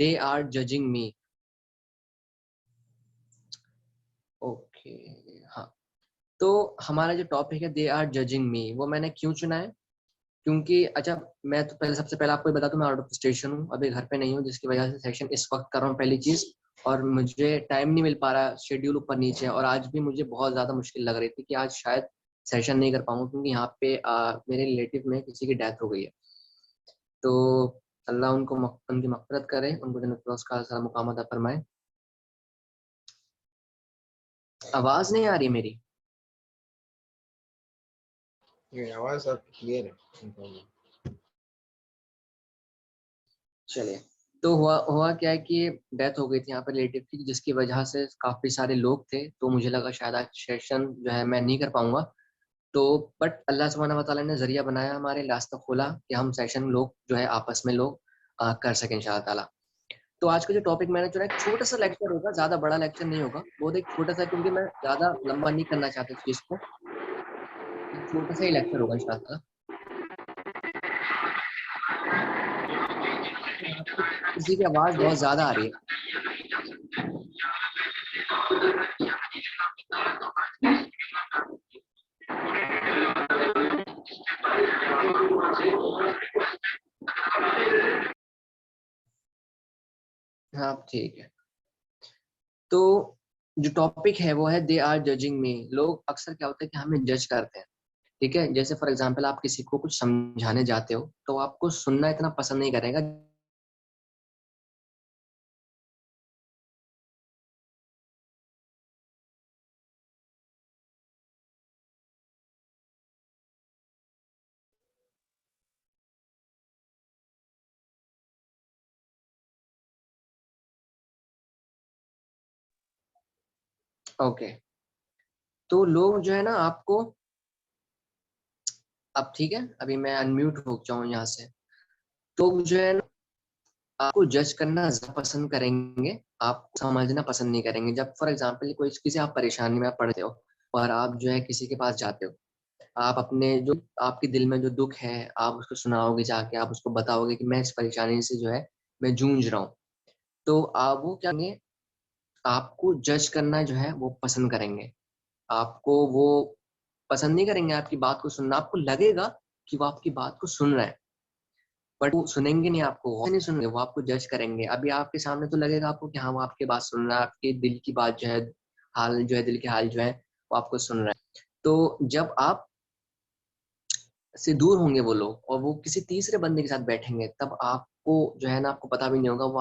They are judging me. Okay हाँ, तो हमारा जो टॉपिक है दे आर जजिंग मी, वो मैंने क्यों चुना है? क्योंकि अच्छा, मैं तो पहले सबसे पहले आपको बता दूं, मैं आउट ऑफ स्टेशन हूँ, अभी घर पे नहीं हूँ, जिसकी वजह से सेशन इस वक्त कर रहा हूँ पहली चीज, और मुझे टाइम नहीं मिल पा रहा, शेड्यूल ऊपर नीचे है, और आज भी मुझे बहुत ज्यादा मुश्किल लग रही थी कि आज शायद सेशन नहीं कर पाऊंगा, क्योंकि यहाँ पे मेरे रिलेटिव में किसी की डेथ हो गई है। तो अल्लाह उनको उनकी मग़फ़िरत करे, उनको जन्नत का सारा मुकाम अता फरमाए। आवाज नहीं आ रही मेरी? ये आवाज आपकी क्लियर है। चलिए, तो हुआ क्या है कि डेथ हो गई थी यहाँ पे रिलेटिव की, जिसकी वजह से काफी सारे लोग थे, तो मुझे लगा शायद आज सेशन जो है मैं नहीं कर पाऊंगा। तो बट अल्लाह सुब्हानहू व तआला ने जरिया बनाया, हमारे रास्ता खोला कि हम सेशन लोग जो है आपस में लोग कर सकें इंशाअल्लाह ताला। तो आज का जो टॉपिक मैंने चुना एक छोटा सा लेक्चर होगा, ज्यादा बड़ा लेक्चर नहीं होगा, बहुत एक छोटा सा, क्योंकि मैं ज्यादा लंबा नहीं करना चाहता इस चीज को, एक छोटा सा ही लेक्चर होगा इंशाअल्लाह। किसी की आवाज बहुत ज्यादा आ रही है। हाँ ठीक है, तो जो टॉपिक है वो है दे आर जजिंग मी। लोग अक्सर क्या होता है कि हमें जज करते हैं, ठीक है। जैसे फॉर एग्जांपल आप किसी को कुछ समझाने जाते हो, तो आपको सुनना इतना पसंद नहीं करेगा। ओके, तो लोग जो है ना आपको, अब ठीक है, अभी मैं अनम्यूट हो जाऊं यहाँ से, तो जो है ना आपको जज करना ज्यादा पसंद करेंगे, आप समझना पसंद नहीं करेंगे। जब फॉर एग्जांपल कोई किसी आप परेशानी में पड़ते हो और आप जो है किसी के पास जाते हो, आप अपने जो आपके दिल में जो दुख है आप उसको सुनाओगे, जाके आप उसको बताओगे कि मैं इस परेशानी से जो है मैं जूझ रहा हूँ, तो आप वो क्या करेंगे, आपको जज करना जो है वो पसंद करेंगे। आपको वो पसंद नहीं करेंगे आपकी बात को सुनना। आपको लगेगा कि वो आपकी बात को सुन रहा है, बट वो सुनेंगे नहीं, आपको वो नहीं सुनेंगे, वो आपको जज करेंगे। अभी आपके सामने तो लगेगा आपको कि हाँ वो आपकी बात सुन रहा है, आपके दिल की बात जो है, हाल जो है, दिल के हाल जो है वो आपको सुन रहा है। तो जब आप से दूर होंगे वो लोग और वो किसी तीसरे बंदे के साथ बैठेंगे, तब आपको जो है ना, आपको पता भी नहीं होगा वो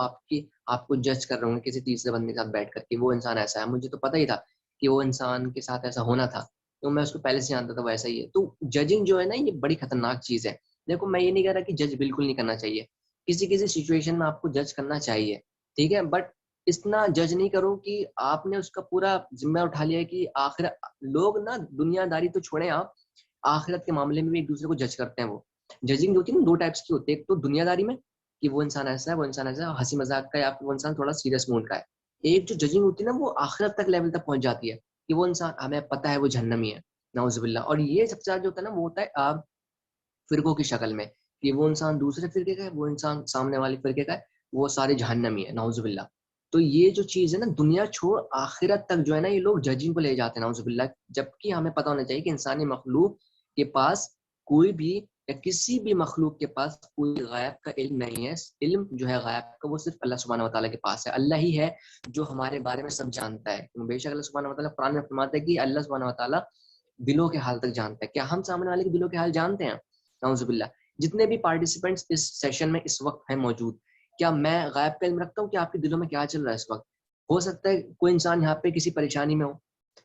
आपको जज कर रहे होंगे किसी तीसरे बंदे के साथ बैठ कर कि वो इंसान ऐसा है। मुझे तो पता ही था कि वो इंसान के साथ ऐसा होना था, तो मैं उसको पहले से जानता था वैसा ही है। तो जजिंग जो है ना, ये बड़ी खतरनाक चीज है। देखो, मैं ये नहीं कह रहा कि जज बिल्कुल नहीं करना चाहिए, किसी किसी सिचुएशन में आपको जज करना चाहिए, ठीक है, बट इतना जज नहीं करो कि आपने उसका पूरा जिम्मा उठा लिया है कि आखिर लोग ना दुनियादारी तो छोड़े, आप आखिरत के मामले में भी एक दूसरे को जज करते हैं। वो जजिंग होती है ना, दो टाइप्स की होती है। एक तो दुनियादारी में कि वो इंसान ऐसा है, वो इंसान ऐसा है, हंसी मजाक का है, या फिर वो इंसान थोड़ा सीरियस मूड का है। एक जो जजिंग होती है ना, वो आखिरत तक लेवल तक पहुंच जाती है कि वो इंसान, हमें पता है वो जहन्नमी है, नाउजुबिल्लाह। और ये सबसे ज्यादा जो होता है ना, वो होता है फिरकों की शक्ल में, कि वो इंसान दूसरे फिरके का है, वो इंसान सामने वाले फिरके का है, वो सारे जहन्नमी है, नाउजुबिल्लाह। तो ये जो चीज है ना, दुनिया छोड़ आखिरत तक जो है ना, ये लोग जजिंग को ले जाते हैं, नाउजुबिल्लाह। जबकि हमें पता होना चाहिए कि इंसानी मखलूक के पास कोई भी, या किसी भी मखलूक के पास कोई गायब का इल्म नहीं है। इल्म जो है गायब का, वो सिर्फ अल्लाह सुब्हानहू व तआला के पास है। अल्लाह ही है जो हमारे बारे में सब जानता है। बेशक अल्लाह सुब्हानहू व तआला कुरान में फरमाता है कि अल्लाह सुब्हानहू व तआला दिलों के हाल तक जानता है। क्या हम सामने वाले के दिलों के हाल जानते हैं? नाउजुबिल्लाह। जितने भी पार्टिसिपेंट्स इस सेशन में इस वक्त हैं मौजूद, क्या मैं गायब का इल्म रखता हूँ कि आपके दिलों में क्या चल रहा है इस वक्त? हो सकता है कोई इंसान यहाँ पे किसी परेशानी में हो,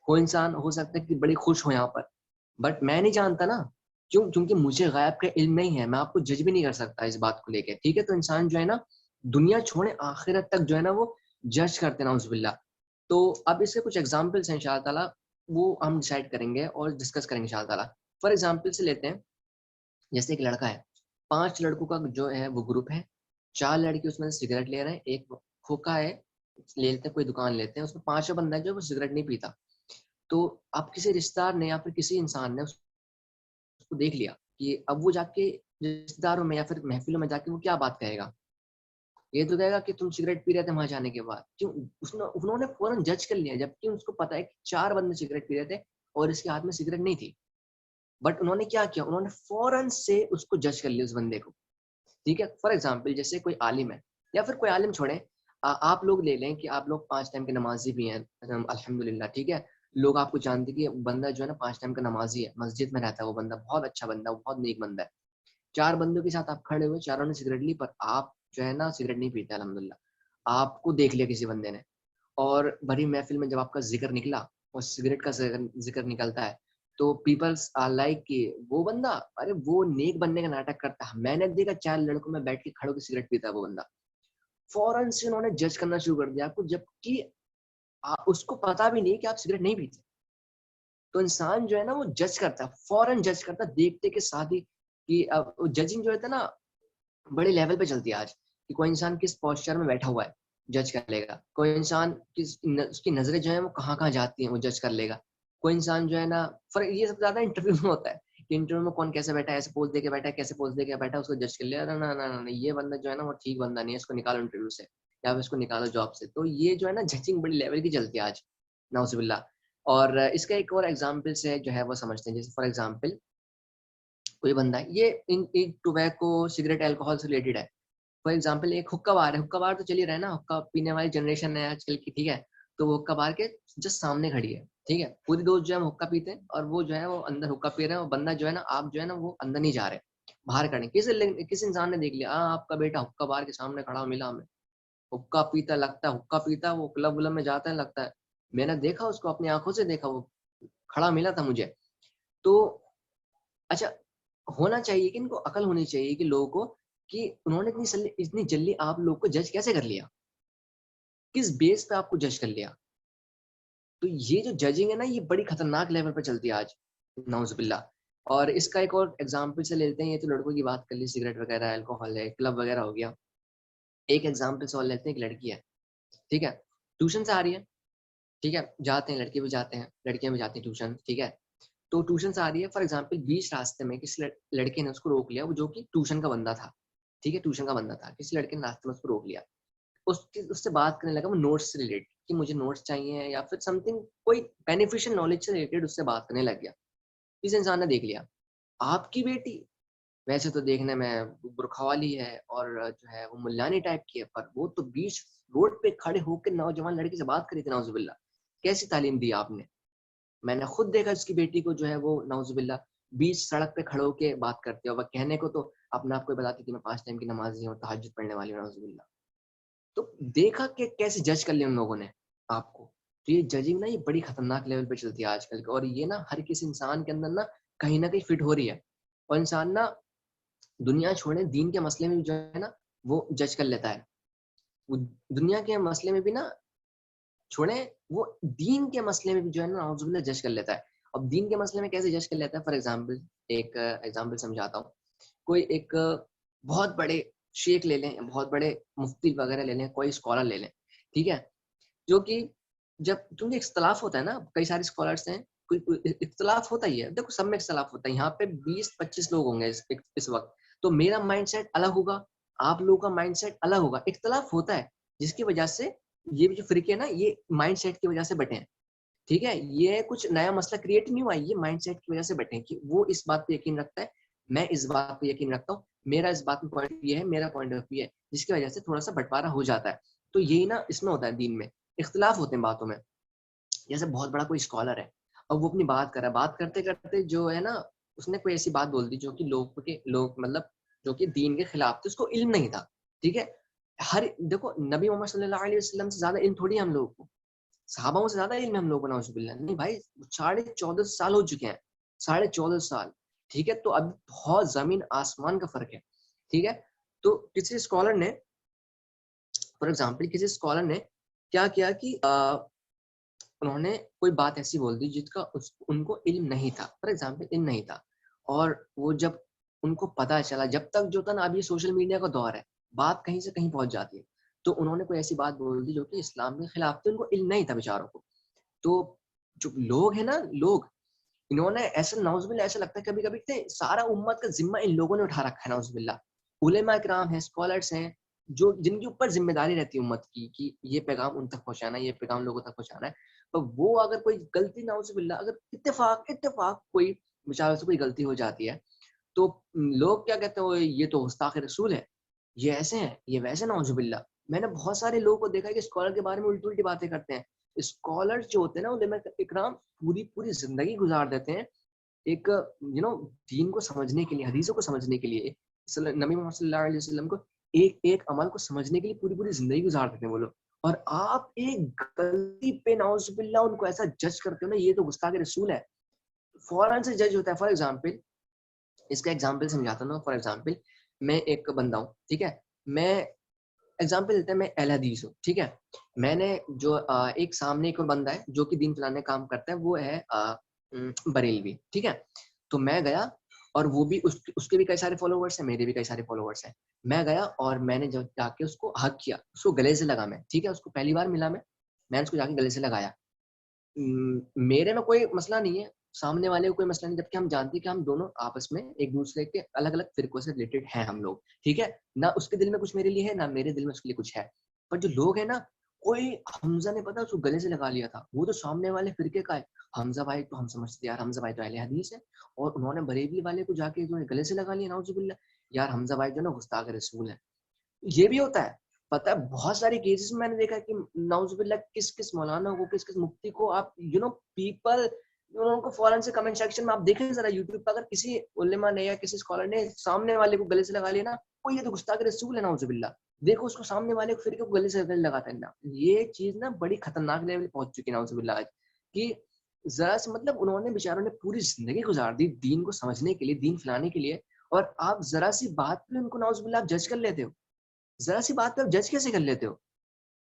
कोई इंसान हो सकता है कि बड़ी खुश हो यहाँ पर, बट मैं नहीं जानता ना। क्यों? क्योंकि मुझे गायब का इल्म नहीं है, मैं आपको जज भी नहीं कर सकता इस बात को लेके, ठीक है। तो इंसान जो है ना, दुनिया छोड़े आखिरत तक जो है ना, वो जज करते हैं, नाउजुबिल्लाह। तो अब इसके कुछ एग्जाम्पल्स हैं इंशाअल्लाह ताला, वो हम डिसाइड करेंगे और डिस्कस करेंगे इंशाअल्लाह ताला। फॉर एग्जाम्पल से लेते हैं, जैसे एक लड़का है, 5 लड़कों का जो है वो ग्रुप है, 4 लड़के उसमें से सिगरेट ले रहे हैं, एक हुक्का है, ले लेते हैं, कोई दुकान लेते हैं, उसमें 5वां बंदा है जो वो सिगरेट नहीं पीता। तो अब किसी रिश्तेदार ने या फिर किसी इंसान ने उसको देख लिया कि अब वो जाके रिश्तेदारों में या फिर महफिलों में जाके वो क्या बात कहेगा? ये तो कहेगा कि तुम सिगरेट पी रहे थे वहाँ जाने के बाद। क्यों? उन्होंने फ़ौरन जज कर लिया, जबकि उसको पता है कि 4 बंदे सिगरेट पी रहे थे और इसके हाथ में सिगरेट नहीं थी। बट उन्होंने क्या किया? उन्होंने फ़ौरन से उसको जज कर लिया उस बंदे को। ठीक है? फॉर एग्ज़ाम्पल जैसे कोई आलिम है या फिर कोई आलिम छोड़ें, आप लोग ले लें कि आप लोग 5 टाइम के नमाज़ी भी हैं, अल्हम्दुलिल्लाह, ठीक है? लोग आपको जानते हैं कि बंदा जो है ना 5 टाइम का नमाज़ी है, मस्जिद में रहता है वो बंदा, बहुत अच्छा बंदा है, वो बहुत नेक बंदा है। 4 बंदों के साथ आप खड़े हुए, चारों ने सिगरेट ली, पर आप जो है ना सिगरेट नहीं पीते अल्हम्दुलिल्लाह। आपको देख लिया किसी बंदे ने और भरी महफ़िल में जब आपका ज़िक्र निकला और सिगरेट का ज़िक्र निकलता है, तो पीपल्स आर लाइक कि वो बंदा, अरे वो नेक बनने का नाटक करता है। मैंने देखा 4 लड़कों में बैठ के खड़े होके सिगरेट पीता है वो बंदा। फ़ौरन से उन्होंने जज करना शुरू कर दिया आपको, जबकि उसको पता भी नहीं है कि आप सिगरेट नहीं पीते। तो इंसान जो है ना वो जज करता है, फ़ौरन जज करता है देखते के साथ ही कि जजिंग जो है ना बड़े लेवल पे चलती है आज, कि कोई इंसान किस पोस्चर में बैठा हुआ है, जज कर लेगा। कोई इंसान उसकी नज़रें जो हैं वो कहाँ-कहाँ जाती हैं, वो जज कर लेगा। कोई इंसान जो है ना, ये सबसे ज़्यादा इंटरव्यू में होता है कि इंटरव्यू में कौन कैसे बैठा है, ऐसे पोज़ देके बैठा है, कैसे पोज़ देके बैठा है, उसको जज कर लिया, ना, ना, ना, ना, ना, ये बंदा जो है ना वो ठीक बंदा नहीं है, इसको निकालो इंटरव्यू से या फिर इसको निकालो जॉब से। तो ये जो है ना जजिंग बड़ी लेवल की चलती है आज, नाउज़ुबिल्लाह। और इसका एक और एग्ज़ाम्पल से जो है वो समझते हैं, जैसे फॉर एग्ज़ाम्पल कोई बंदा है, ये इन टोबैको, सिगरेट, अल्कोहल से रिलेटेड है। फॉर एग्ज़ाम्पल एक हुक्का बार है, हुक्का बार तो चल ही रहा है ना, हुक्का पीने वाली जनरेशन है आजकल की, ठीक है? तो वो हुक्का बार के जस्ट सामने खड़ी है, ठीक है? पूरी दोस्त जो है वो हुक्का पीते हैं और वो जो है वो अंदर हुक्का पी रहे हैं और बंदा जो है ना, आप जो है ना वो अंदर नहीं जा रहे, बाहर खड़े हैं। किसी इंसान ने देख लिया, आपका बेटा हुक्का बार के सामने खड़ा मिला हमें, हुक्का पीता लगता है, हुक्का पीता है, वो क्लब-व्लब में जाता है लगता है। मैंने देखा उसको, अपनी आँखों से देखा, वो खड़ा मिला था मुझे। तो अच्छा, होना चाहिए कि इनको अकल होनी चाहिए कि लोगों को, कि उन्होंने इतनी जल्दी आप लोग को जज कैसे कर लिया? किस बेस पे आपको जज कर लिया? तो ये जो जजिंग है ना, ये बड़ी खतरनाक लेवल पे चलती है आज, नाउज़ुबिल्लाह। और इसका एक और एग्ज़ाम्पल से लेते हैं, ये तो लड़कों की बात कर ली, सिगरेट वगैरह, अल्कोहल है, क्लब वगैरह हो गया। एक एग्ज़ाम्पल से और लेते हैं, एक लड़की है, ठीक है? ट्यूशन से आ रही है, ठीक है? जाते हैं, लड़के भी जाते हैं, लड़कियाँ भी जाती हैं ट्यूशन, ठीक है? तो ट्यूशन से आ रही है, फॉर एग्ज़ाम्पल बीच रास्ते में किसी लड़के ने उसको रोक लिया, वो जो कि ट्यूशन का बंदा था, ठीक है? ट्यूशन का बंदा था, किसी लड़के ने रास्ते में उसको रोक लिया। उससे बात करने लगा, वो नोट्स से रिलेटेड, कि मुझे नोट्स चाहिए या फिर समथिंग, कोई बेनिफिशियल नॉलेज से रिलेटेड उससे बात करने लग गया। इस इंसान ने देख लिया, आपकी बेटी वैसे तो देखने में बुर्का वाली है और जो है वो मुल्लानी टाइप की है, पर वो तो बीच रोड पे खड़े होकर नौजवान लड़की से बात करी थी, नाउज़ुबिल्लाह। कैसी तालीम दी आपने? मैंने खुद देखा उसकी बेटी को जो है वो नाउज़ुबिल्लाह बीच सड़क पे खड़े होके बात करती है, और वह कहने को तो अपने आप को बताती थी मैं 5 टाइम की नमाज़ी हूँ, तहज्जुद पढ़ने वाली हूँ, नाउज़ुबिल्लाह। तो देखा कि कैसे जज कर लिया उन लोगों ने आपको। तो ये जजिंग ना ये बड़ी खतरनाक लेवल पे चलती है आजकल की, और ये ना हर किसी इंसान के अंदर ना कहीं न कहीं फिट हो रही है। और इंसान ना दुनिया छोड़े दीन के मसले में भी जो है ना वो जज कर लेता है। वो दुनिया के मसले में भी ना छोड़ें, वो दीन के मसले में भी जो है ना नाउज़ुबिल्लाह जज कर लेता है। अब दीन के मसले में कैसे जज कर लेता है? फॉर एग्ज़ाम्पल एक एग्ज़ाम्पल समझाता हूँ। कोई एक बहुत बड़े शेख ले लें, बहुत बड़े मुफ्ती वगैरह ले लें, कोई स्कॉलर ले लें, ठीक है? जो कि जब क्योंकि इख्तिलाफ होता है ना, कई सारे स्कॉलर्स हैं, कोई कोई इख्तिलाफ होता ही है। देखो सब में इख्तिलाफ होता है। यहाँ पे 20-25 लोग होंगे इस वक़्त, तो मेरा माइंडसेट अलग होगा, आप लोगों का माइंडसेट अलग होगा। इख्तिलाफ होता है, जिसकी वजह से ये भी जो फ़िरके हैं ना, ये माइंडसेट की वजह से बँटे हैं, ठीक है? ये कुछ नया मसला क्रिएट नहीं हुआ है, ये माइंडसेट की वजह से बँटे हैं कि वो इस बात पे यकीन रखता है, मैं इस बात पे यकीन रखता हूँ, मेरा इस बात में पॉइंट ऑफ व्यू है, मेरा पॉइंट ऑफ व्यू है, जिसकी वजह से थोड़ा-सा बँटवारा हो जाता है। तो यही ना इसमें होता है दीन में, इख्तिलाफ होते हैं बातों में। जैसे बहुत बड़ा कोई स्कॉलर है और वो अपनी बात कर रहा है, बात करते-करते जो है ना, उसने कोई ऐसी बात बोल दी जो कि लोग मतलब जो कि दीन के खिलाफ थी, उसको इल्म नहीं था, ठीक है? हर देखो नबी मोहम्मद सल्लल्लाहु अलैहि वसल्लम से ज़्यादा इल्म थोड़ी है हम लोगों को, सहाबाओं से ज़्यादा इल्म है हम लोगों को, नाउज़ुबिल्लाह। नहीं भाई, 14.5 साल हो चुके हैं, 14.5 साल, ठीक है? तो अभी बहुत ज़मीन आसमान का फ़र्क है, ठीक है? तो किसी स्कॉलर ने फॉर एग्ज़ाम्पल किसी स्कॉलर ने क्या किया कि उन्होंने कोई बात ऐसी बोल दी जिसका उनको इल्म नहीं था, फॉर एग्ज़ाम्पल इल्म नहीं था, और वो जब उनको पता चला, जब तक जो था ना, अब ये सोशल मीडिया का दौर है, बात कहीं से कहीं पहुंच जाती है, तो उन्होंने कोई ऐसी बात बोल दी जो कि इस्लाम के खिलाफ थी, उनको इल्म नहीं था बेचारों को। तो जो लोग हैं ना, लोग इन्होंने ऐसा, नाउज़ुबिल्लाह, ऐसा लगता है कभी-कभी कि सारा उम्मत का ज़िम्मा इन लोगों ने उठा रखा है, नाउज़ुबिल्लाह। उलेमा किराम हैं, स्कॉलर्स हैं, जो जिनके ऊपर ज़िम्मेदारी रहती है उम्मत की कि ये पैगाम उन तक पहुँचाना है, ये पैगाम लोगों तक पहुँचाना है। तो वो अगर कोई गलती, नाउज़ुबिल्लाह, अगर इत्तेफ़ाक कोई बेचारों से कोई गलती हो जाती है, तो लोग क्या कहते हैं, "ओए ये तो गुस्ताख़ रसूल है, ये ऐसे हैं, ये वैसे", नाउज़ुबिल्लाह। मैंने बहुत सारे लोगों को देखा है कि स्कॉलर के बारे में उल्टी-उल्टी बातें करते हैं। स्कॉलर्स जो होते हैं ना, उलेमा इकराम पूरी ज़िंदगी गुज़ार देते हैं एक दीन को समझने के लिए, हदीसों को समझने के लिए, नबी मोहम्मद सल्लल्लाहु अलैहि वसल्लम को एक-एक अमल को समझने के लिए पूरी-पूरी ज़िंदगी गुज़ार देते हैं वो लोग। और आप एक गलती पे नाउज़ुबिल्लाह उनको ऐसा जज करते हो ना, ये तो गुस्ताख़ रसूल है। फ़ौरन से जज होता है। फॉर एग्ज़ाम्पल, इसका एग्ज़ाम्पल समझाता हूँ ना। फॉर एग्ज़ाम्पल, मैं एक बंदा हूँ, ठीक है? मैं एग्ज़ाम्पल लेते हैं, मैं अहले हदीस हूँ, ठीक है? मैंने जो एक सामने एक और बंदा है जो कि दीन फैलाने का काम करता है, वो है बरेलवी, ठीक है? तो मैं गया, और वो भी, उसके भी कई सारे फॉलोवर्स हैं, मेरे भी कई सारे फॉलोवर्स हैं। मैं गया और मैंने जब जाके उसको हग किया, उसको गले से लगा मैं, ठीक है? उसको पहली बार मिला मैं, मैंने उसको जाके गले से लगाया। मेरे में कोई मसला नहीं है, सामने वाले को कोई मसला नहीं, जबकि हम जानते हैं कि हम दोनों आपस में एक-दूसरे के अलग-अलग फ़िरकों से रिलेटेड हैं हम लोग, ठीक है? ना उसके दिल में कुछ मेरे लिए है, ना मेरे दिल में उसके लिए कुछ है। पर जो लोग हैं ना, कोई, हमज़ा ने पता उसको गले से लगा लिया था, वो तो सामने वाले फ़िरके का है। हमज़ा भाई तो हम समझते हैं यार, हमज़ा भाई तो अहले हदीस है, और उन्होंने बरेलवी वाले को जाके जो है गले से लगा लिया, नाउज़ुबिल्लाह। यार हमज़ा भाई जो है ना, गुस्ताख़ रसूल है। ये भी होता है। पता है, बहुत सारे केसेस में मैंने देखा है कि नाउज़ुबिल्लाह, किस-किस मौलाना को, किस-किस मुफ्ती को आप पीपल, उनको फ़ौरन से कमेंट सेक्शन में आप देखें ज़रा यूट्यूब पे, अगर किसी उलेमा ने या किसी स्कॉलर ने सामने वाले को गले से लगा लिया ना, "ओह! ये तो गुस्ताख़ रसूल है, नाउज़ुबिल्लाह। देखो उसको, सामने वाले को, फिर को गले से गले लगाता है ना।" ये चीज़ ना बड़ी खतरनाक लेवल पे पहुँच चुकी है, नाउज़ुबिल्लाह आज, कि ज़रा सा, मतलब उन्होंने बेचारों ने पूरी ज़िंदगी गुज़ार दी दीन को समझने के लिए, दीन फैलाने के लिए, और आप ज़रा सी बात पे उनको, नाउज़ुबिल्लाह, आप जज कर लेते हो। ज़रा सी बात पे आप जज कैसे कर लेते हो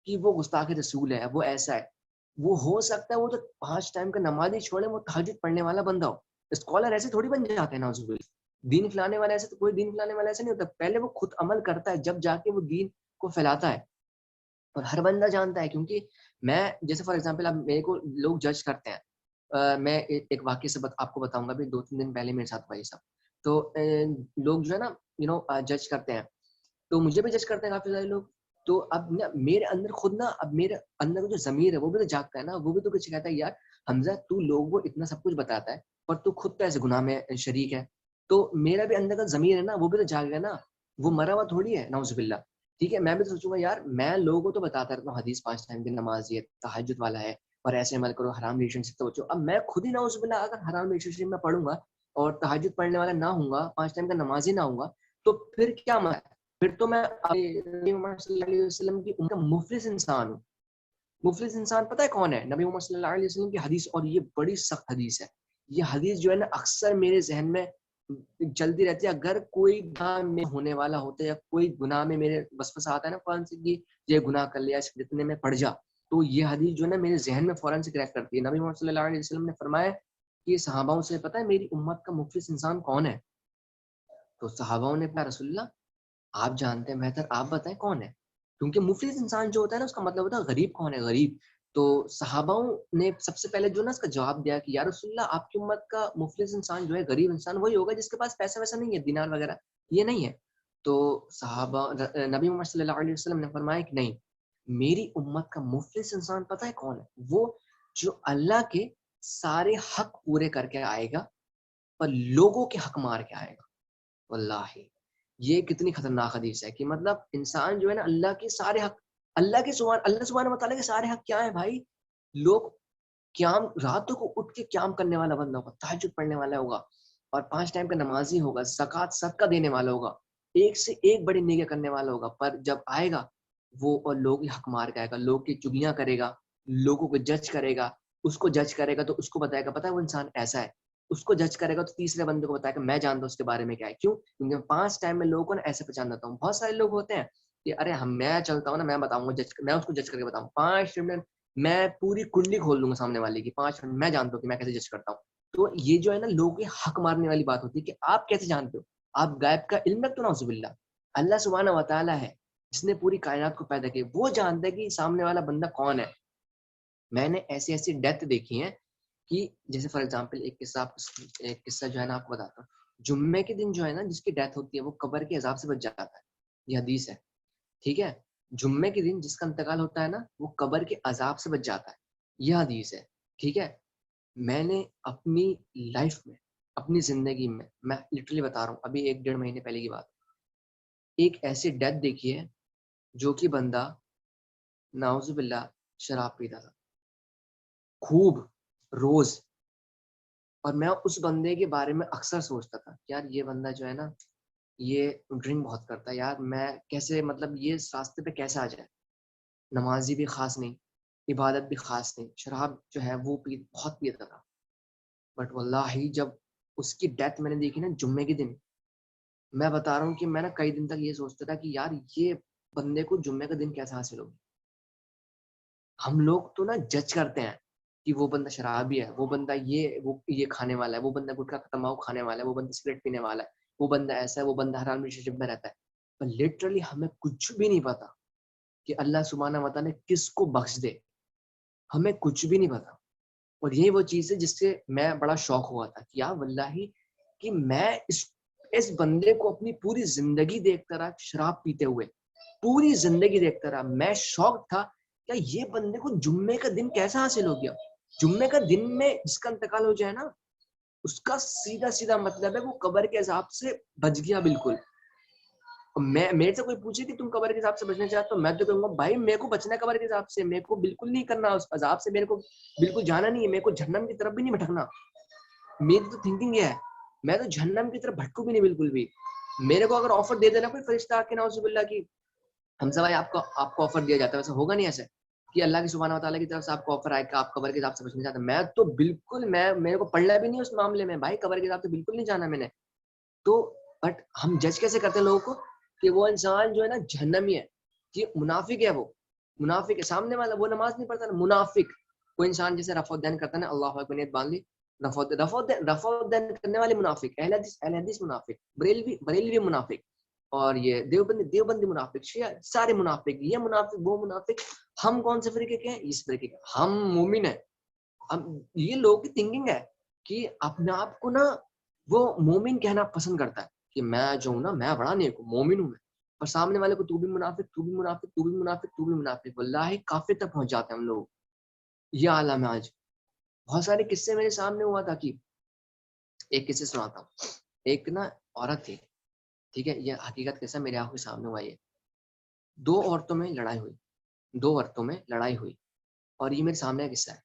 कि वो गुस्ताख़ रसूल है, वो ऐसा है। वो हो सकता है वो तो 5 टाइम का नमाज़ ही छोड़े, वो तहज्जुद पढ़ने वाला बंदा हो। स्कॉलर ऐसे थोड़ी बन जाते हैं, नाउज़ुबिल्लाह। दीन फैलाने वाला ऐसे, तो कोई दीन फैलाने वाला ऐसा नहीं होता। पहले वो खुद अमल करता है, जब जाके वो दीन को फैलाता है। और हर बंदा जानता है, क्योंकि मैं, जैसे फॉर एग्ज़ाम्पल, अब मेरे को लोग जज करते हैं। मैं एक वाक़ये से आपको बताऊँगा, अभी 2-3 दिन पहले मेरे साथ हुआ ये सब। तो लोग जो है ना, जज करते हैं। तो मुझे भी जज करते हैं काफ़ी सारे लोग। तो अब ना मेरे अंदर खुद ना, अब मेरे अंदर का जो ज़मीर है वो भी तो जागता है ना, वो भी तो कुछ कहता है, यार हमज़ा, तू लोगों को इतना सब कुछ बताता है, पर तू खुद तो ऐसे गुनाह में शरीक है। तो मेरा भी अंदर का ज़मीर है ना, वो भी तो जागेगा ना, वो मरा हुआ थोड़ी है, नाउज़ुबिल्लाह। ठीक है? मैं भी तो सोचूँगा, यार मैं लोगों को तो बताता रहता हूँ, हदीस 5 टाइम की नमाज़ ये तहज्जुद वाला है, और ऐसे अमल करो, हराम रिलेशनशिप से बचो। अब मैं खुद ही, नाउज़ुबिल्लाह, अगर हराम रिलेशनशिप में पढ़ूँगा और तहज्जुद पढ़ने वाला ना होऊँगा, 5 टाइम का नमाज़ी ना होऊँगा, तो फिर क्या फिर तो मैं नबी मोहम्मद सल्लल्लाहु अलैहि वसल्लम की उनका मुफ़लिस इंसान हूँ। मुफ़लिस इंसान पता है कौन है? नबी मोहम्मद सल्लल्लाहु अलैहि वसल्लम की हदीस, और ये बड़ी सख्त हदीस है। ये हदीस जो है ना, अक्सर मेरे ज़हन में चलती रहती है। अगर कोई गुनाह में होने वाला होता है, या कोई गुनाह में मेरे वसवसा आता है ना फ़ौरन से कि ये गुनाह कर लिया, इस फितने में पड़ जा, तो ये हदीस जो है ना, मेरे ज़हन में फ़ौरन से क्रैक करती है। नबी मोहम्मद सल्लल्लाहु अलैहि वसल्लम ने फरमाया कि सहाबाओं से, पता है मेरी उम्मत का मुफ़लिस इंसान कौन है? तो सहाबाओं ने कहा, या रसूल अल्लाह, आप जानते हैं बेहतर, आप बताएँ कौन है? क्योंकि मुफ़लिस इंसान जो होता है ना, उसका मतलब होता है गरीब कौन है, गरीब। तो सहाबाओं ने सबसे पहले जो ना इसका जवाब दिया कि या रसूल अल्लाह, आपकी उम्मत का मुफ़लिस इंसान जो है, गरीब इंसान वही होगा जिसके पास पैसा-वैसा नहीं है, दिनार वगैरह, ये नहीं है। तो नबी मोहम्मद सल्लल्लाहु अलैहि वसल्लम ने फरमाया कि नहीं, मेरी उम्मत का मुफ़लिस इंसान पता है कौन है? वो जो अल्लाह के सारे हक पूरे करके आएगा, पर लोगों के हक मार के आएगा। वल्लाही, ये कितनी खतरनाक हदीस है कि मतलब इंसान जो है ना, अल्लाह के सारे हक, अल्लाह सुब्हानहू व तआला के सारे हक क्या है भाई? लोग क़याम, रातों को उठ के क़याम करने वाला बंदा होगा, तहज्जुद पढ़ने वाला होगा, और 5 टाइम का नमाज़ी होगा, ज़कात सदका देने वाला होगा, एक से एक बड़ी नेकियां करने वाला होगा, पर जब आएगा वो, और लोग ही हक मार के आएगा, लोग की चुगलियां करेगा, लोगों को जज करेगा, उसको जज करेगा तो उसको बताएगा, पता है वो इंसान ऐसा है। उसको जज करेगा तो तीसरे बंदे को बताएगा, मैं जानता हूँ उसके बारे में क्या है। क्यों? क्योंकि 5 टाइम में लोगों को ना ऐसे पहचान जाता हूँ। बहुत सारे लोग होते हैं कि अरे हम, मैं चलता हूँ ना, मैं बताऊँगा, मैं उसको जज करके बताऊँ। 5 मिनट में मैं पूरी कुंडली खोल दूँगा सामने वाले की, 5 मिनट मैं जानता हूँ कि मैं कैसे जज करता हूँ। तो ये जो है ना, लोगों के हक मारने वाली बात होती है कि आप कैसे जानते हो? आप गायब का इल्म रखते हो नाउजुबिल्ला। अल्लाह सुब्हानहू व तआला है जिसने पूरी कायनात को पैदा किया, वो जानता है कि सामने वाला बंदा कौन है। मैंने ऐसी ऐसी डेथ देखी है कि जैसे फॉर एग्जांपल एक किस्सा जो है ना आपको बताता हूँ। जुम्मे के दिन जो है ना जिसकी डेथ होती है वो कब्र के अजाब से बच जाता है, ये हदीस है, ठीक है। जुम्मे के दिन जिसका इंतकाल होता है ना वो कब्र के अजाब से बच जाता है, यह हदीस है, ठीक है। मैंने अपनी लाइफ में, अपनी जिंदगी में, मैं लिटरली बता रहा हूँ, अभी 1-1.5 महीने पहले की बात, एक ऐसी डेथ देखी है जो कि बंदा नाउजुबिल्ला शराब पीता था खूब, रोज। और मैं उस बंदे के बारे में अक्सर सोचता था कि यार ये बंदा जो है ना ये ड्रिंक बहुत करता है यार, मैं कैसे मतलब ये इस रास्ते पे कैसे आ जाए। नमाजी भी खास नहीं, इबादत भी खास नहीं, शराब जो है वो बहुत पीता था। बट वल्लाही जब उसकी डेथ मैंने देखी ना जुम्मे के दिन, मैं बता रहा हूँ कि मैं ना कई दिन तक ये सोचता था कि यार ये बंदे को जुम्मे का दिन कैसे हासिल होगी। हम लोग तो ना जज करते हैं कि वो बंदा शराबी है, वो बंदा ये खाने वाला है, वो बंदा गुटखा तंबाकू खाने वाला है, वो बंदा सिगरेट पीने वाला है, वो बंदा ऐसा है, वो बंदा हराम रिलेशनशिप में रहता है। पर लिटरली हमें कुछ भी नहीं पता कि अल्लाह सुब्हानहू व तआला किसको बख्श दे, हमें कुछ भी नहीं पता। और यही वो चीज़ है जिससे मैं बड़ा शौक हुआ था कि यार वल्लाही कि मैं इस बंदे को अपनी पूरी जिंदगी देखता रहा शराब पीते हुए, पूरी जिंदगी देखता रहा। मैं शॉक था क्या ये बंदे को जुम्मे का दिन कैसा हासिल हो गया। जुम्मे का दिन में जिसका इंतकाल हो जाए ना उसका सीधा सीधा मतलब है वो कब्र के अजाब से बच गया बिल्कुल। मैं मेरे से कोई पूछे कि तुम कब्र के अजाब से बचना चाहते हो, मैं तो कहूंगा भाई मेरे को बचना है कब्र के अजाब से, मेरे को बिल्कुल नहीं करना उस अजाब से, मेरे को बिल्कुल जाना नहीं है, मेरे को जहन्नम की तरफ भी नहीं भटकना। मेरी तो थिंकिंग ये है, मैं तो जहन्नम की तरफ भटकू भी नहीं बिल्कुल भी। मेरे को अगर ऑफर दे देना कोई फरिश्ता आके नाउजुबिल्लाह की हमजा भाई आपको आपको ऑफर दिया जाता है, वैसे होगा नहीं ऐसे कि अल्लाह की सुब्हानहू व तआला की तरफ से आपको ऑफर आएगा आप कब्र के अजाब से बचना चाहते हैं, मैं तो बिल्कुल मैं मेरे को पढ़ना भी नहीं उस मामले में भाई, कब्र के अजाब से बिल्कुल नहीं जाना मैंने। तो बट हम जज कैसे करते हैं लोगों को कि वो इंसान जो है ना जहन्नमी है, कि मुनाफिक है, वो मुनाफिक है सामने वाला, वो नमाज नहीं पढ़ता ना मुनाफिक। कोई इंसान जैसे रफौद्दैन करता है ना, अल्लाह अकबर नियत बांध ली, रफौद्दैन करने वाले मुनाफिक, अहले हदीस मुनाफिक, बरेलवी मुनाफिक, और ये देवबंदी मुनाफिक, शिया सारे मुनाफिक, ये मुनाफिक वो मुनाफिक। हम कौन से फरीके के हैं? इस फरीके के, हम मोमिन है। हम ये लोगों की थिंकिंग है कि अपने आप को ना वो मोमिन कहना पसंद करता है कि मैं जो हूँ ना मैं बड़ा नेक हूँ, मोमिन हूँ मैं। और सामने वाले को तू भी मुनाफिक, तू भी मुनाफिक, तू भी मुनाफिक, तू भी मुनाफिक, वल्लाही काफिर तक पहुंच जाते हैं हम लोग। ये आलम है आज। बहुत सारे किस्से मेरे सामने हुआ था कि एक किस्से सुनाता हूँ। एक ना औरत थी, ठीक है, ये हकीकत किस्सा मेरे आंखों के सामने हुआ। ये दो औरतों में लड़ाई हुई और ये मेरे सामने का किस्सा है।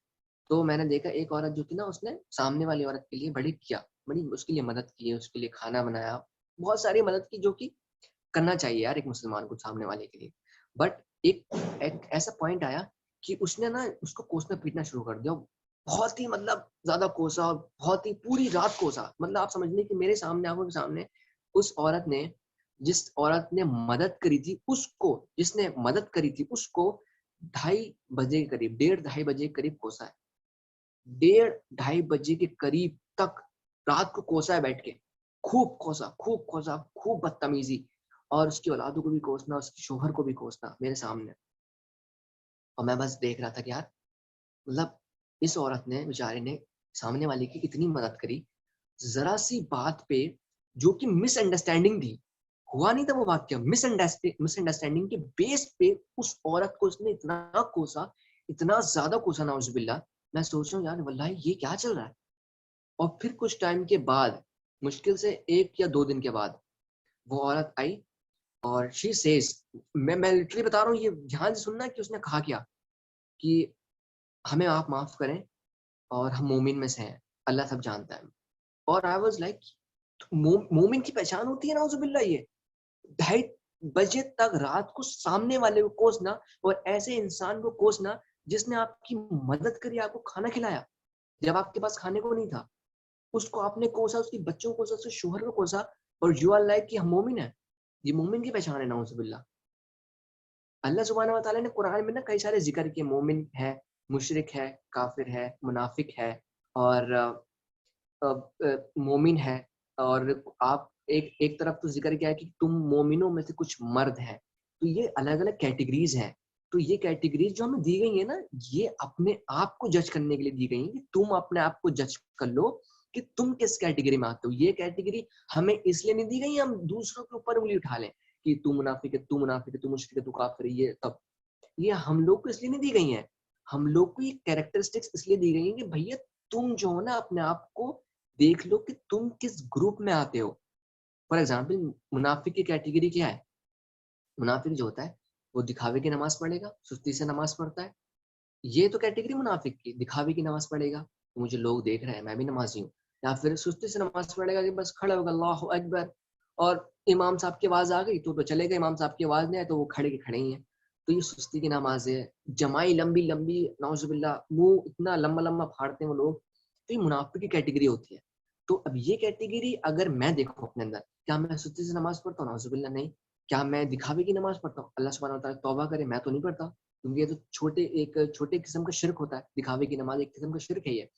तो मैंने देखा एक औरत जो थी ना उसने सामने वाली औरत के लिए बड़ी उसके लिए मदद की, उसके लिए खाना बनाया, बहुत सारी मदद की जो कि करना चाहिए यार एक मुसलमान को सामने वाले के लिए। बट एक ऐसा पॉइंट आया कि उसने ना उसको कोसना पीटना शुरू कर दिया, बहुत ही मतलब ज्यादा कोसा और बहुत ही पूरी रात कोसा। मतलब आप समझ लें कि मेरे सामने आंखों के सामने उस औरत ने, जिस औरत ने मदद करी थी उसको, जिसने मदद करी थी उसको 2:30 बजे के करीब, 1:30 2:30 बजे के करीब कोसा है। 1:30 2:30 बजे के करीब तक रात को कोसा है बैठ के, खूब कोसा, खूब कोसा, खूब बदतमीजी, और उसकी औलादों को भी कोसना, उसके शोहर को भी कोसना मेरे सामने। और मैं बस देख रहा था कि यार मतलब इस औरत ने बेचारे ने सामने वाले की इतनी मदद करी, जरा सी बात पे जो कि मिसअंडरस्टैंडिंग थी, हुआ नहीं था वो वाक्य, मिसअंडरस्टैंडिंग के बेस पे उस औरत को उसने इतना कोसा, इतना ज्यादा कोसा नाउजुबिल्लाह। मैं सोच रहा हूँ यार वल्लाही ये क्या चल रहा है। और फिर कुछ टाइम के बाद, मुश्किल से 1 या 2 दिन के बाद, वो औरत आई और शी सेज, मैं लिटरली बता रहा हूँ, ये ध्यान से सुनना कि उसने कहा क्या कि हमें आप माफ करें और हम मोमिन में से हैं, अल्लाह सब जानता है। और आई वाज लाइक मोमिन की पहचान होती है नाउजुबिल्लाह ये 2:30 बजे तक रात को सामने वाले को कोसना, और ऐसे इंसान को कोसना जिसने आपकी मदद करी, आपको खाना खिलाया जब आपके पास खाने को नहीं था, उसको आपने कोसा, उसके बच्चों को कोसा, उसके शोहर को कोसा, और यू आर लाइक कि हम मोमिन है। ये मोमिन की पहचान है नाउजुबिल्लाह। अल्लाह सुब्हानहू व तआला ने कुरान में ना कई सारे जिक्र किए, मोमिन है, मुशरिक है, काफिर है, मुनाफिक है, और मोमिन है, और आप एक तरफ तो जिक्र किया है कि तुम मोमिनों में से कुछ मर्द हैं, तो ये अलग अलग कैटेगरीज हैं। तो ये कैटेगरीज जो हमें दी गई है ना, ये अपने आप को जज करने के लिए दी गई है कि तुम अपने आप को जज कर लो कि तुम किस कैटेगरी में आते हो। ये कैटेगरी हमें इसलिए नहीं दी गई हम दूसरों के ऊपर उंगली उठा लें कि तू मुनाफिक है, तू मुनाफिक है, तू मुशरिक है, तू काफिर है, ये तब। ये हम लोग को इसलिए नहीं दी गई है, हम लोग को ये कैरेक्टरिस्टिक्स इसलिए दी गई है कि भैया तुम जो है ना अपने आप को देख लो कि तुम किस ग्रुप में आते हो। फॉर एग्जाम्पल, मुनाफिक की कैटेगरी क्या है? मुनाफिक जो होता है वो दिखावे की नमाज पढ़ेगा, सुस्ती से नमाज पढ़ता है। ये तो कैटेगरी मुनाफिक की, दिखावे की नमाज पढ़ेगा तो मुझे लोग देख रहे हैं, मैं भी नमाजी हूँ। या फिर सुस्ती से नमाज पढ़ेगा कि बस खड़ा होगा अल्लाह अकबर, और इमाम साहब की आवाज आ गई तो चलेगा, इमाम साहब की आवाज नहीं आए तो वो खड़े के खड़े ही हैं। तो ये सुस्ती की नमाज है। जमाई लंबी लंबी, नौजुबिल्ला, मुंह इतना लंबा लंबा फाड़ते हैं वो लोग, तो ये मुनाफिक की कैटेगरी होती है। तो अब ये कैटेगरी अगर मैं देखूं अपने अंदर, क्या मैं सुस्ती से नमाज पढ़ता हूँ? नौजुबिल्ला नहीं। क्या मैं दिखावे की नमाज पढ़ता हूँ? अल्लाह सुब्हानहू व तआला तौबा करे, मैं तो नहीं पढ़ता, क्योंकि ये तो छोटे किस्म का शिर्क होता है। दिखावे की नमाज एक किस्म का शिर्क है ये।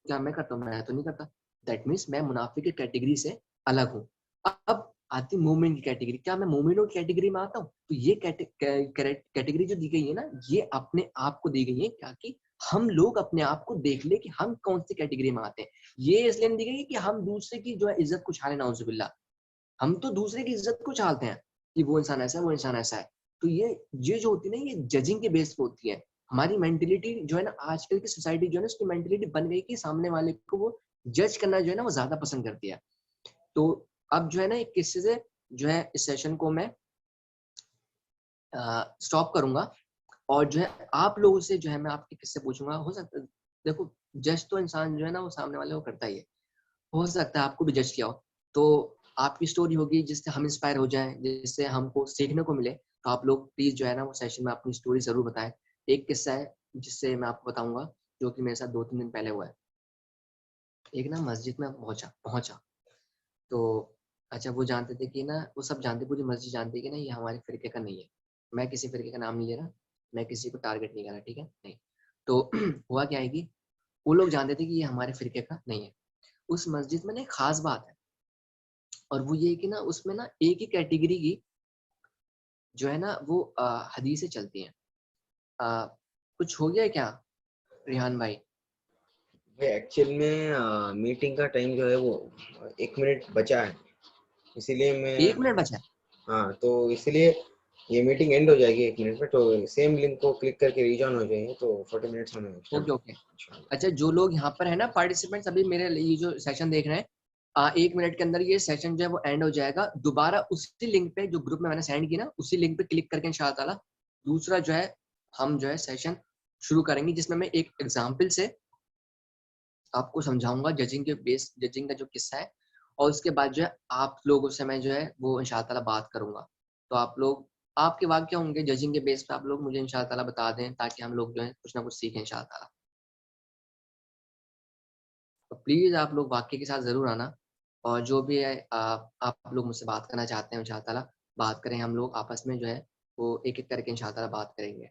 क्या मैं करता हूँ? मैं तो नहीं करता। दैट मीन्स मैं मुनाफिक की कैटेगरी से अलग हूँ। अब आती मोमिन की कैटेगरी। क्या मैं मोमिनों की कैटेगरी में आता हूँ? तो ये कैटेगरी जो दी गई है ना, ये अपने आप को दी गई है ताकि हम लोग अपने आप को देख ले कि हम कौन सी कैटेगरी में आते हैं। ये इसलिए नहीं दी गई है कि हम दूसरे की जो है इज्जत को छाने, नाउजुबिल्ला। हम तो दूसरे की इज्जत को छालते हैं कि वो इंसान ऐसा है, वो इंसान ऐसा है। तो ये जो होती है ना, ये जजिंग के बेस पे होती है। हमारी मेंटेलिटी जो है ना, आजकल की सोसाइटी जो है ना, उसकी मेंटेलिटी बन गई कि सामने वाले को वो जज करना जो है ना वो ज्यादा पसंद करती है। तो अब जो है ना एक किस्से से जो है इस सेशन को मैं स्टॉप करूंगा, और जो है आप लोगों से जो है मैं आपके किस्से पूछूंगा। हो सकता है, देखो, जज तो इंसान जो है ना वो सामने वाले को करता ही है। हो सकता है आपको भी जज किया हो, तो आपकी स्टोरी होगी जिससे हम इंस्पायर हो जाएं, जिससे हमको सीखने को मिले। तो आप लोग प्लीज जो है ना वो सेशन में अपनी स्टोरी जरूर बताएं। एक किस्सा है जिससे मैं आपको बताऊंगा, जो कि मेरे साथ 2-3 दिन पहले हुआ है। एक ना मस्जिद में पहुंचा पहुंचा तो अच्छा, वो जानते थे कि ना, वो सब जानते, पूरी मस्जिद जानती है कि ना ये हमारे फिरके का नहीं है। मैं किसी फिरके का नाम नहीं ले रहा, मैं किसी को टारगेट नहीं कर रहा, ठीक है? नहीं। तो हुआ क्या है कि वो लोग जानते थे कि ये हमारे फिरके का नहीं है। उस मस्जिद में ना एक खास बात है, और वो ये कि ना उसमें ना एक ही कैटेगरी की जो है ना वो हदीसें चलती हैं। कुछ हो गया है क्या रिहान भाई? भाई एक्चुअल में मीटिंग का टाइम जो है वो 1 मिनट बचा है, इसीलिए मैं 1 मिनट बचा है? हाँ, तो इसलिए ये मीटिंग एंड हो जाएगी 1 मिनट में, तो सेम लिंक को क्लिक करके रीजॉइन हो जाएंगे, तो 40 मिनट्स हमें एक्स्ट्रा ओके ओके। मिलेंगे। अच्छा, जो लोग यहाँ पर है ना पार्टिसिपेंट्स, अभी मेरे ये जो सेशन देख रहे हैं, 1 मिनट के अंदर ये सेशन जो है वो एंड हो जाएगा। दोबारा उसी लिंक पे जो ग्रुप में मैंने सेंड की ना, उसी लिंक पे क्लिक करके इंशाअल्लाह ताला दूसरा जो है हम जो है सेशन शुरू करेंगे, जिसमें मैं एक एग्जाम्पल से आपको समझाऊंगा जजिंग का जो किस्सा है। और उसके बाद जो है आप लोगों से मैं जो है वो इंशाअल्लाह ताला बात करूंगा। तो आप लोग, आपके वाक्य होंगे जजिंग के बेस पे, आप लोग मुझे इंशाअल्लाह ताला बता दें, ताकि हम लोग जो है कुछ ना कुछ सीखें इंशाअल्लाह ताला। तो प्लीज आप लोग वाक्य के साथ जरूर आना, और जो भी है आप लोग मुझसे बात करना चाहते हैं इंशाअल्लाह ताला बात करें। हम लोग आपस में जो है वो एक एक करके इंशाअल्लाह ताला बात करेंगे।